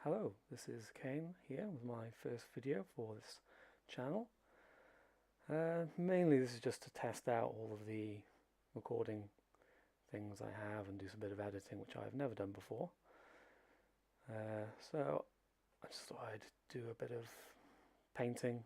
Hello, this is Kane here with my first video for this channel. Mainly this is just to test out all of the recording things I have and do some bit of editing, which I've never done before. So I just thought I'd do a bit of painting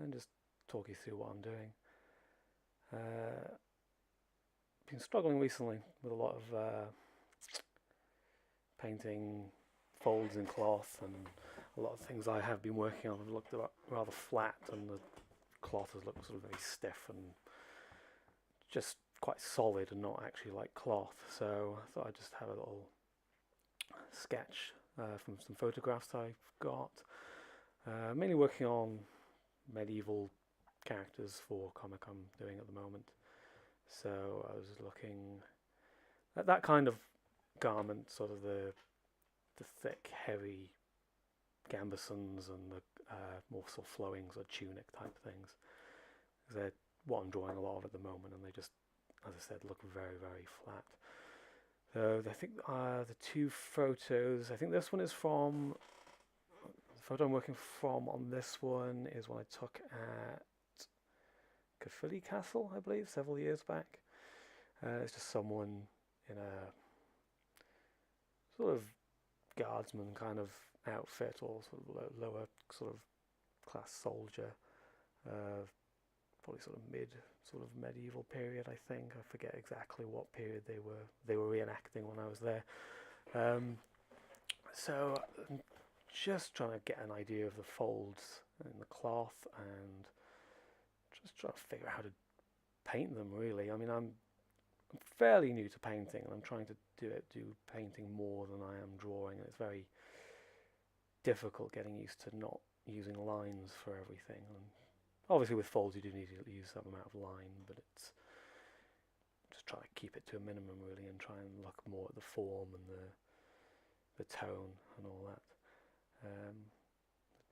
and just talk you through what I'm doing. Been struggling recently with a lot of painting folds in cloth, and a lot of things I have been working on have looked rather flat, and the cloth has looked sort of very stiff and just quite solid and not actually like cloth. So I thought I'd just have a little sketch from some photographs I've got, mainly working on medieval characters for comic I'm doing at the moment. So I was looking at that kind of garment, sort of the thick, heavy gambesons and the more sort of flowing sort of tunic type things. They're what I'm drawing a lot of at the moment, and they just, as I said, look very, very flat. So I think the two photos, I think this one is from, the photo I'm working from on this one is one I took at Caerphilly Castle, I believe, several years back. It's just someone in a sort of guardsman kind of outfit, or sort of lower sort of class soldier, probably sort of medieval period, I think. I forget exactly what period they were reenacting when I was there. So I'm just trying to get an idea of the folds in the cloth and just trying to figure out how to paint them, really. I mean, I'm fairly new to painting, and I'm trying to do painting more than I am drawing, and it's very difficult getting used to not using lines for everything. And obviously with folds you do need to use some amount of line, but it's just trying to keep it to a minimum, really, and try and look more at the form and the tone and all that.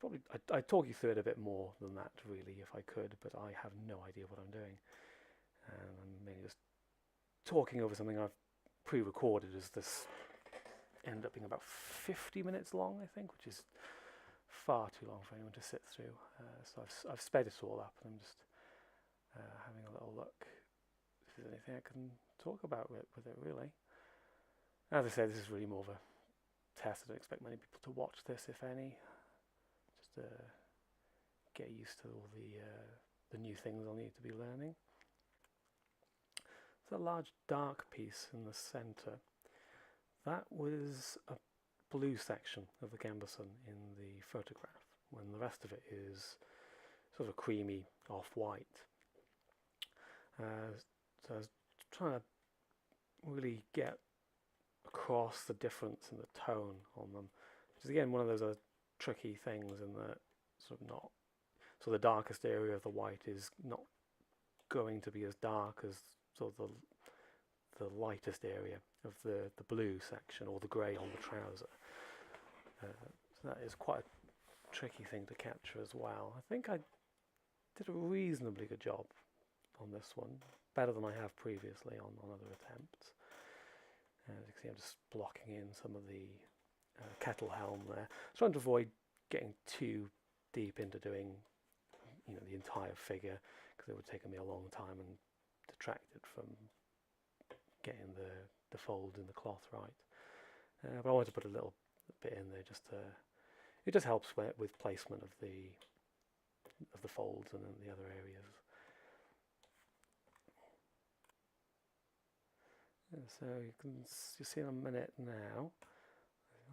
Probably I'd talk you through it a bit more than that, really, if I could, but I have no idea what I'm doing, and I'm mainly just talking over something I've pre-recorded. As this ended up being about 50 minutes long, I think, which is far too long for anyone to sit through. So I've sped it all up, and I'm just having a little look if there's anything I can talk about with it, really. As I said, this is really more of a test. I don't expect many people to watch this, if any. Just get used to all the new things I'll need to be learning. There's a large dark piece in the centre. That was a blue section of the gambeson in the photograph, when the rest of it is sort of creamy off-white. So I was trying to really get across the difference in the tone on them, which is again one of those tricky things, in that sort of not, so the darkest area of the white is not going to be as dark as sort of the lightest area of the blue section, or the grey on the trouser. So that is quite a tricky thing to capture as well. I think I did a reasonably good job on this one, better than I have previously on other attempts. As you can see, I'm just blocking in some of the kettle helm there. I'm trying to avoid getting too deep into doing, the entire figure, because it would take me a long time and detracted from getting the folds in the cloth right. But I wanted to put a little bit in there, just to, it just helps with placement of the folds and the other areas. And so you'll see in a minute now,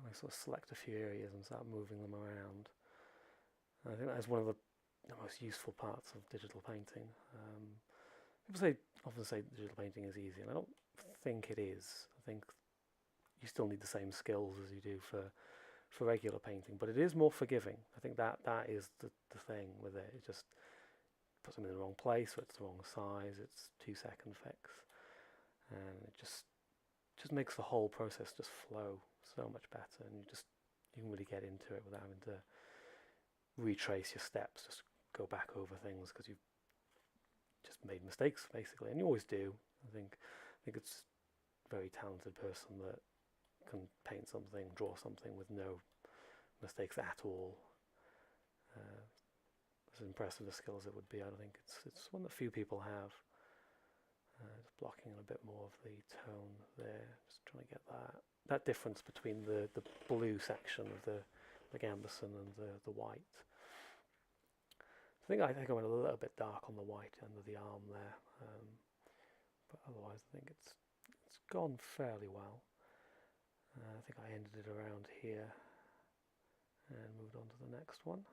I sort of select a few areas and start moving them around. And I think that is one of the most useful parts of digital painting. People often say digital painting is easy, and I don't think it is. I think you still need the same skills as you do for regular painting, but it is more forgiving. I think that is the thing with it. It just puts them in the wrong place, or it's the wrong size. It's 2-second fix, and it just makes the whole process just flow so much better, and you can really get into it without having to retrace your steps, just go back over things, because you've just made mistakes, basically, and you always do. I think it's a very talented person that can paint something, draw something with no mistakes at all. As impressive a skill as it would be, I don't think it's one that few people have. Just blocking in a bit more of the tone there, just trying to get that difference between the blue section of the gambeson and the white. I think I went a little bit dark on the white end of the arm there, but otherwise I think it's gone fairly well. I think I ended it around here and moved on to the next one.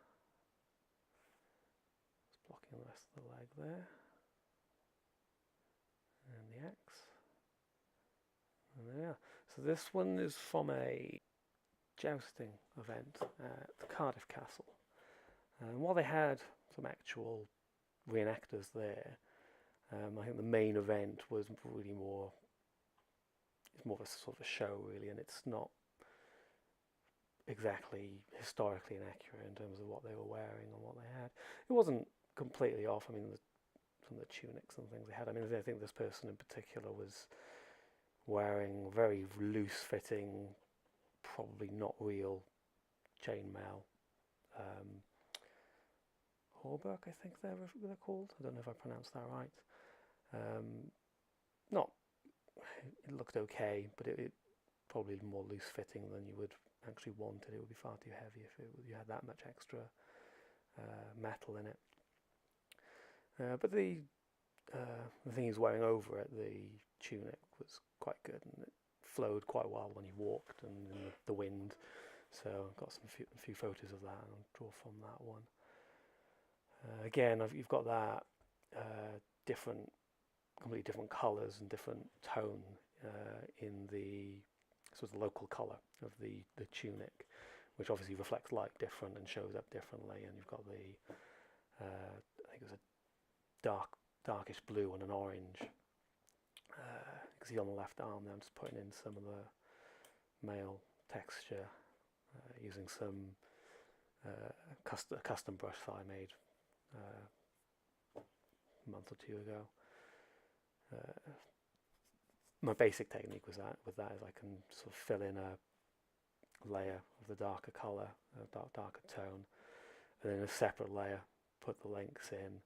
Just blocking the rest of the leg there. And the axe. And there. So this one is from a jousting event at the Cardiff Castle. And while they had some actual reenactors there, I think the main event was really more of a sort of a show really, and it's not exactly historically inaccurate in terms of what they were wearing and what they had. It wasn't completely off. I mean, some of the tunics and things they had. I mean, I think this person in particular was wearing very loose-fitting, probably not real chainmail. Hauberk, I think they're called. I don't know if I pronounced that right. Not. It looked okay, but it probably more loose-fitting than you would actually want it. It would be far too heavy if you had that much extra metal in it. But the thing he was wearing over it, the tunic, was quite good, and it flowed quite well when he walked and in the wind. So I've got a few photos of that, and I'll draw from that one. Again, you've got that completely different colours and different tone in the sort of local colour of the tunic, which obviously reflects light different and shows up differently. And you've got the I think it was a darkish blue and an orange. You can see on the left arm there, I'm just putting in some of the mail texture using some custom brush that I made a month or two ago. My basic technique with that is I can sort of fill in a layer of the darker colour, darker tone, and then a separate layer, put the links in,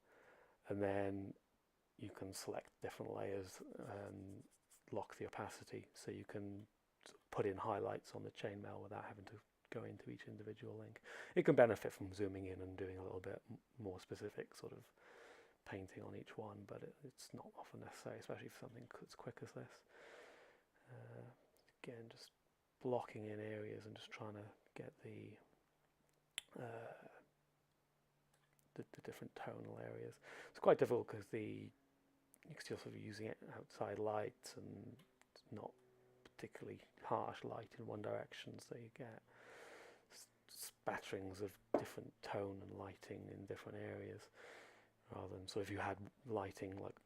and then you can select different layers and lock the opacity, so you can put in highlights on the chainmail without having to go into each individual link. It can benefit from zooming in and doing a little bit more specific sort of painting on each one, but it's not often necessary, especially for something as quick as this. Again, just blocking in areas and just trying to get the different tonal areas. It's quite difficult because you're still sort of using it outside light and not particularly harsh light in one direction, so you get spatterings of different tone and lighting in different areas. Rather than, so if you had lighting like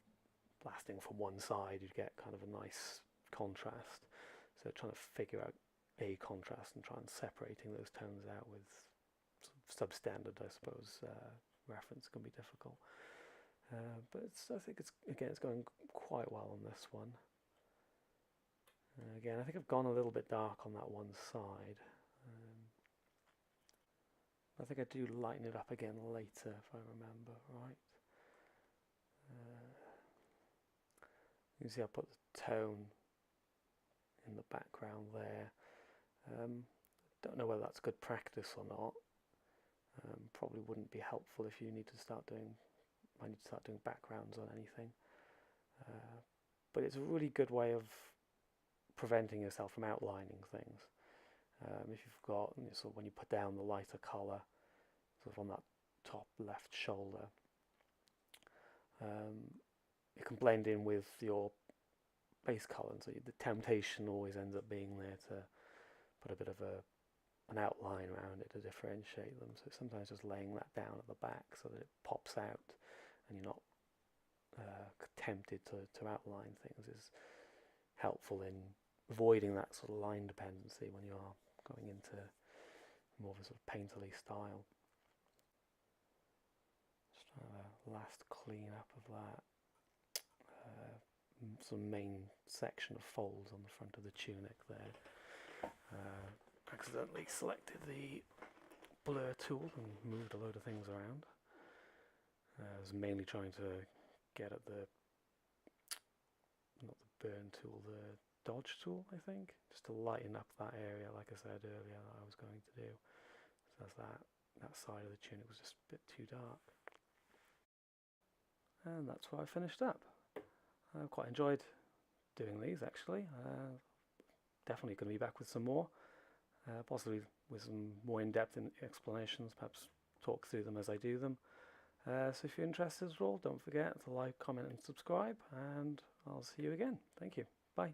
blasting from one side, you'd get kind of a nice contrast. So trying to figure out a contrast and try and separating those tones out with substandard, I suppose, reference can be difficult. But I think it's going quite well on this one. Again, I think I've gone a little bit dark on that one side. I think I do lighten it up again later if I remember right. You can see I put the tone in the background there. Don't know whether that's good practice or not. Probably wouldn't be helpful if you need to start doing backgrounds on anything. But it's a really good way of preventing yourself from outlining things. If you've got, so when you put down the lighter colour, sort of on that top left shoulder, it can blend in with your base colour, and so the temptation always ends up being there to put a bit of an outline around it to differentiate them. So sometimes just laying that down at the back so that it pops out and you're not tempted to outline things is helpful in avoiding that sort of line dependency when you are going into more of a sort of painterly style. Just trying to last clean up of that some main section of folds on the front of the tunic there. Accidentally selected the blur tool and moved a load of things around. I was mainly trying to get at the, not the burn tool, the dodge tool, I think, just to lighten up that area, like I said earlier, that I was going to do. So that's that side of the tunic was just a bit too dark. And that's where I finished up. I quite enjoyed doing these, actually. Definitely going to be back with some more, possibly with some more in-depth explanations, perhaps talk through them as I do them. So if you're interested at all, don't forget to like, comment and subscribe, and I'll see you again. Thank you. Bye.